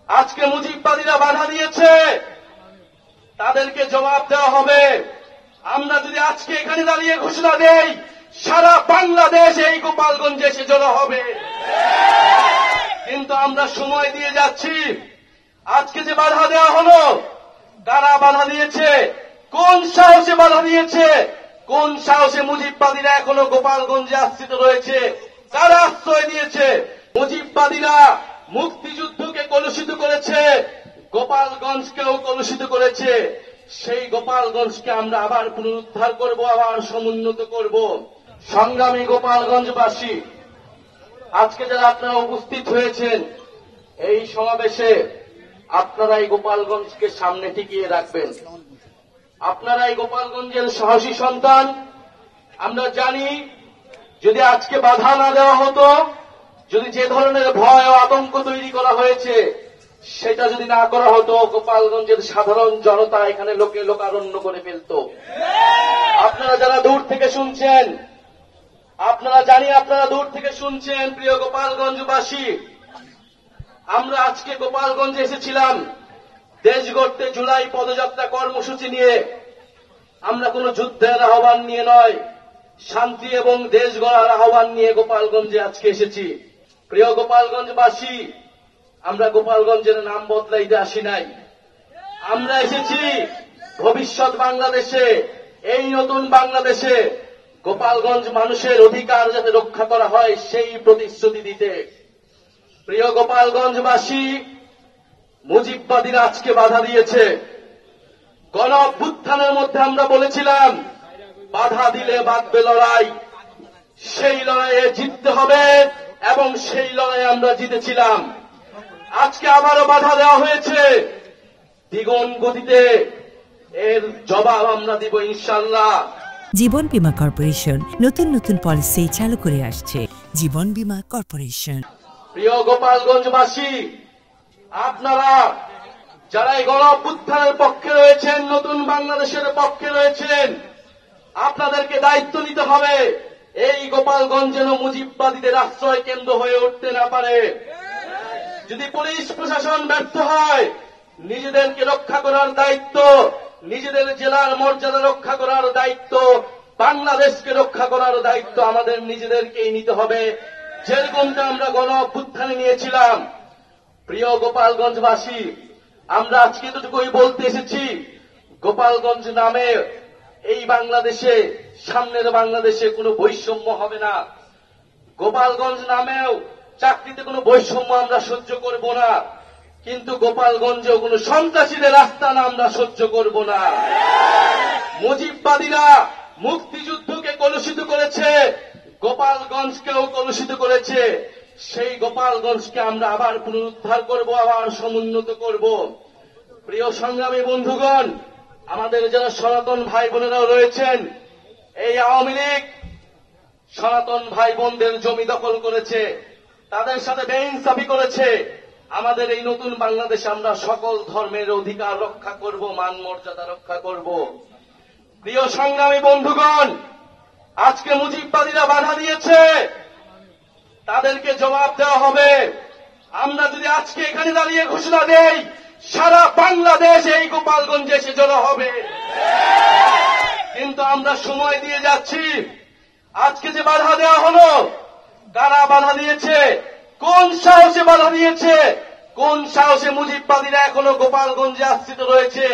আজকে মুজিববাদীরা বাধা দিয়েছে, তাদেরকে জবাব দেওয়া হবে। আমরা যদি আজকে এখানে দাঁড়িয়ে ঘোষণা দেই, সারা বাংলাদেশ এই গোপালগঞ্জে এসে জড়ো হবে। কিন্তু আমরা সময় দিয়ে যাচ্ছি। আজকে যে বাধা দেওয়া হলো, কারা বাধা দিয়েছে, কোন সাহসে বাধা দিয়েছে, কোন সাহসে মুজিববাদীরা এখনো গোপালগঞ্জে আশ্রিত রয়েছে, কারা আশ্রয় দিয়েছে? মুজিববাদীরা মুক্তিযুদ্ধকে কলুষিত করেছে, গোপালগঞ্জকেও কলুষিত করেছে। সেই গোপালগঞ্জকে আমরা আবার পুনরুদ্ধার করব, আবার সমুন্নত করব। সংগ্রামী গোপালগঞ্জবাসী, আজকে যারা আপনারা উপস্থিত হয়েছেন এই সমাবেশে, আপনারা এই গোপালগঞ্জকে সামনে টিকিয়ে রাখবেন। আপনারা এই গোপালগঞ্জের সাহসী সন্তান। আমরা জানি, যদি আজকে বাধা না দেওয়া হতো, যদি যে ধরনের ভয় ও আতঙ্ক তৈরি করা হয়েছে সেটা যদি না করা হতো, গোপালগঞ্জের সাধারণ জনতা এখানে লোকে লোকারণ্য করে ফেলত। আপনারা যারা দূর থেকে শুনছেন, আপনারা জানি আপনারা দূর থেকে শুনছেন, প্রিয় গোপালগঞ্জবাসী, আমরা আজকে গোপালগঞ্জে এসেছিলাম দেশ গড়তে জুলাই পদযাত্রা কর্মসূচি নিয়ে। আমরা কোনো যুদ্ধের আহ্বান নিয়ে নয়, শান্তি এবং দেশ গড়ার আহ্বান নিয়ে গোপালগঞ্জে আজকে এসেছি। প্রিয় গোপালগঞ্জবাসী, আমরা গোপালগঞ্জের নাম বদলাইতে আসি নাই। আমরা এসেছি ভবিষ্যৎ বাংলাদেশে, এই নতুন বাংলাদেশে গোপালগঞ্জ মানুষের অধিকার যাতে রক্ষা করা হয় সেই প্রতিশ্রুতি দিতে। প্রিয় গোপালগঞ্জবাসী, মুজিববাদীরা আজকে বাধা দিয়েছে। গণ অভ্যুত্থানের মধ্যে আমরা বলেছিলাম, বাধা দিলে বাঁধবে লড়াই, সেই লড়াইয়ে জিততে হবে এবং সেই লড়াইয়ে আমরা জিতেছিলাম। আজকে আবারও বাধা দেওয়া হয়েছে, দ্বিগুণ গতিতে এর জবাব আমরা দিব ইনশাআল্লাহ। জীবন বীমা কর্পোরেশন নতুন নতুন পলিসি চালু করে আসছে। জীবন বীমা কর্পোরেশন। প্রিয় গোপালগঞ্জবাসী, আপনারা যারা এই গণ অভ্যুত্থানের পক্ষে রয়েছেন, নতুন বাংলাদেশের পক্ষে রয়েছেন, আপনাদেরকে দায়িত্ব নিতে হবে এই গোপালগঞ্জ যেন মুজিববাদীদের আশ্রয় কেন্দ্র হয়ে উঠতে না পারে। যদি পুলিশ প্রশাসন ব্যর্থ হয়, নিজেদেরকে রক্ষা করার দায়িত্ব, নিজেদের জেলার মর্যাদা রক্ষা করার দায়িত্ব, বাংলাদেশকে রক্ষা করার দায়িত্ব আমাদের নিজেদেরকেই নিতে হবে, যেরকমটা আমরা গণ অভ্যুত্থানে নিয়েছিলাম। প্রিয় গোপালগঞ্জবাসী, আমরা আজকে এতটুকুই বলতে এসেছি, গোপালগঞ্জ নামে এই বাংলাদেশে, সামনের বাংলাদেশে কোনো বৈষম্য হবে না। গোপালগঞ্জ নামেও চাকরিতে কোনো বৈষম্য আমরা সহ্য করব না, কিন্তু গোপালগঞ্জেও কোনো সন্ত্রাসীদের আস্তানা আমরা সহ্য করব না। মুজিববাদীরা মুক্তিযুদ্ধকে কলুষিত করেছে, গোপালগঞ্জকেও কলুষিত করেছে। সেই গোপালগঞ্জকে আমরা আবার পুনরুদ্ধার করব, আবার সমুন্নত করব। প্রিয় সংগ্রামী বন্ধুগণ, আমাদের যারা সনাতন ভাই বোনেরাও রয়েছেন, এই আওয়ামী লীগ সনাতন ভাই বোনদের জমি দখল করেছে, তাদের সাথে বেইনসাফি করেছে। আমাদের এই নতুন বাংলাদেশে আমরা সকল ধর্মের অধিকার রক্ষা করব, মান মর্যাদা রক্ষা করব। প্রিয় সংগ্রামী বন্ধুগণ, আজকে মুজিববাদীরা বাধা দিয়েছে, তাদেরকে জবাব দেওয়া হবে। আমরা যদি আজকে এখানে দাঁড়িয়ে ঘোষণা দেই, সারা বাংলাদেশ এই গোপালগঞ্জে এসে জড়ো হবে। কিন্তু আমরা সময় দিয়ে যাচ্ছি। আজকে যে বাধা দেওয়া হলো, কারা বাধা দিয়েছে, কোন সাহসে বাধা দিয়েছে, কোন সাহসে মুজিববাদীরা এখনো গোপালগঞ্জে আশ্রিত রয়েছে,